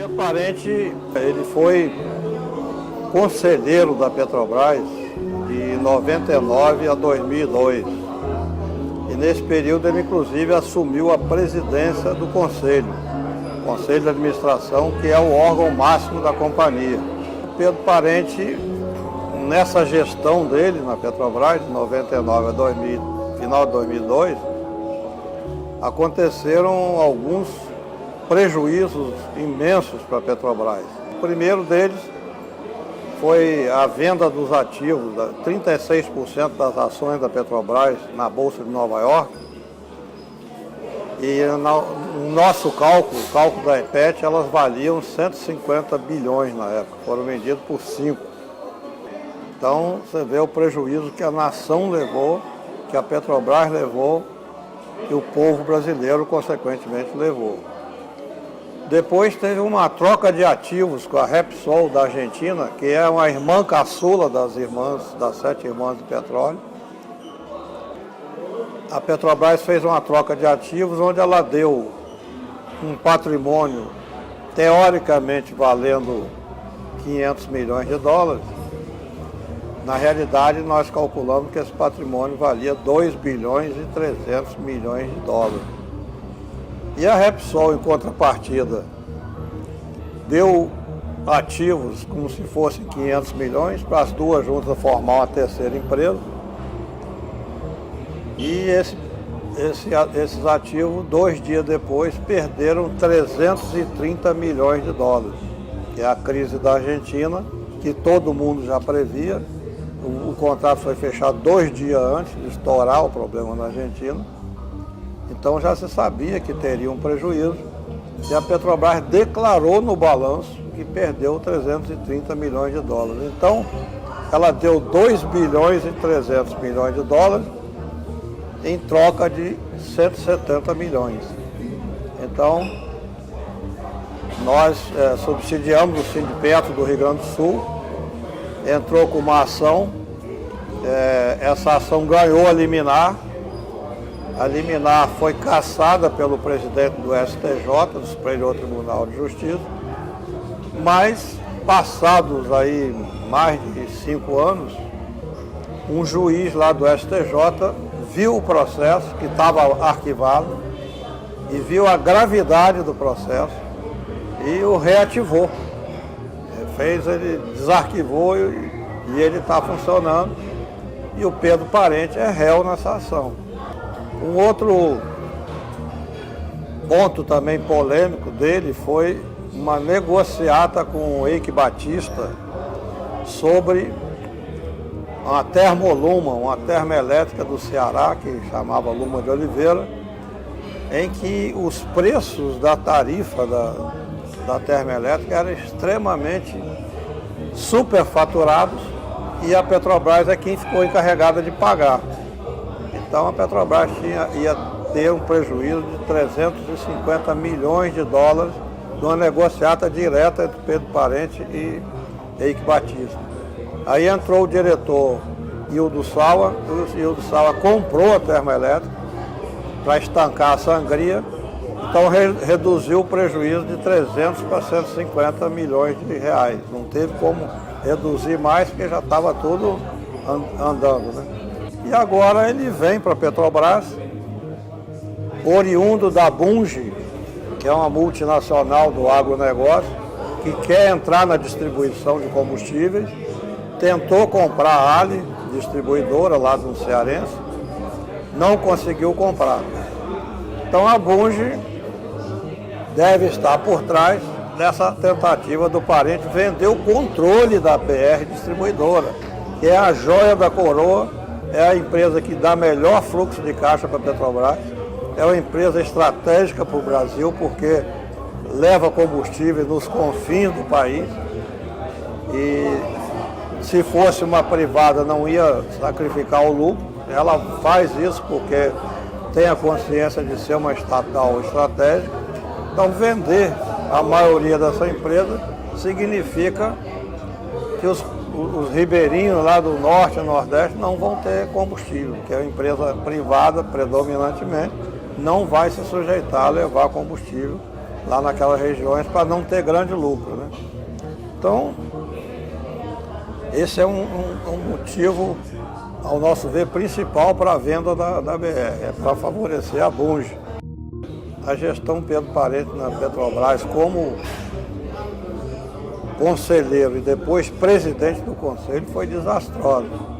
Pedro Parente, ele foi conselheiro da Petrobras de 99 a 2002. E nesse período ele inclusive assumiu a presidência do Conselho de Administração, que é o órgão máximo da companhia. O Pedro Parente, nessa gestão dele na Petrobras, de 99 a 2000, final de 2002, aconteceram alguns prejuízos imensos para a Petrobras. O primeiro deles foi a venda dos ativos, 36% das ações da Petrobras na Bolsa de Nova York. E no nosso cálculo, o cálculo da EPET, elas valiam 150 bilhões na época, foram vendidas por 5. Então você vê o prejuízo que a nação levou, que a Petrobras levou, e o povo brasileiro consequentemente levou. Depois teve uma troca de ativos com a Repsol da Argentina, que é uma irmã caçula das 7 irmãs do petróleo. A Petrobras fez uma troca de ativos onde ela deu um patrimônio teoricamente valendo 500 milhões de dólares. Na realidade, nós calculamos que esse patrimônio valia 2 bilhões e 300 milhões de dólares. E a Repsol, em contrapartida, deu ativos como se fossem 500 milhões para as duas juntas formar uma terceira empresa. E esses ativos, 2 dias depois, perderam 330 milhões de dólares. Que é a crise da Argentina, que todo mundo já previa. O contrato foi fechado 2 dias antes de estourar o problema na Argentina. Então já se sabia que teria um prejuízo e a Petrobras declarou no balanço que perdeu 330 milhões de dólares. Então ela deu 2 bilhões e 300 milhões de dólares em troca de 170 milhões. Então nós subsidiamos o Sindipetro do Rio Grande do Sul, entrou com uma ação, essa ação ganhou a liminar. A liminar foi cassada pelo presidente do STJ, do Superior Tribunal de Justiça, mas passados aí mais de 5 anos, um juiz lá do STJ viu o processo que estava arquivado e viu a gravidade do processo e o reativou. Ele desarquivou e ele está funcionando e o Pedro Parente é réu nessa ação. Um outro ponto também polêmico dele foi uma negociata com o Eike Batista sobre uma termoluma, uma termoelétrica do Ceará, que chamava Luma de Oliveira, em que os preços da tarifa da termoelétrica eram extremamente superfaturados e a Petrobras é quem ficou encarregada de pagar. Então a Petrobras ia ter um prejuízo de 350 milhões de dólares de uma negociata direta entre Pedro Parente e Eike Batista. Aí entrou o diretor Hildo Sawa, e o Hildo Sawa comprou a termoelétrica para estancar a sangria, então reduziu o prejuízo de 300 para 150 milhões de reais. Não teve como reduzir mais, porque já estava tudo andando, né? E agora ele vem para a Petrobras, oriundo da Bunge, que é uma multinacional do agronegócio, que quer entrar na distribuição de combustíveis, tentou comprar a Ali, distribuidora lá do cearense, não conseguiu comprar. Então a Bunge deve estar por trás dessa tentativa do Parente vender o controle da BR Distribuidora, que é a joia da coroa. É a empresa que dá melhor fluxo de caixa para a Petrobras, é uma empresa estratégica para o Brasil, porque leva combustível nos confins do país e se fosse uma privada não ia sacrificar o lucro. Ela faz isso porque tem a consciência de ser uma estatal estratégica. Então vender a maioria dessa empresa significa que os ribeirinhos lá do norte e nordeste não vão ter combustível, que é uma empresa privada predominantemente, não vai se sujeitar a levar combustível lá naquelas regiões para não ter grande lucro, né? Então, esse é um motivo, ao nosso ver, principal para a venda da BR, é para favorecer a Bunge. A gestão Pedro Parente na Petrobras, como conselheiro e depois presidente do conselho, foi desastrosa.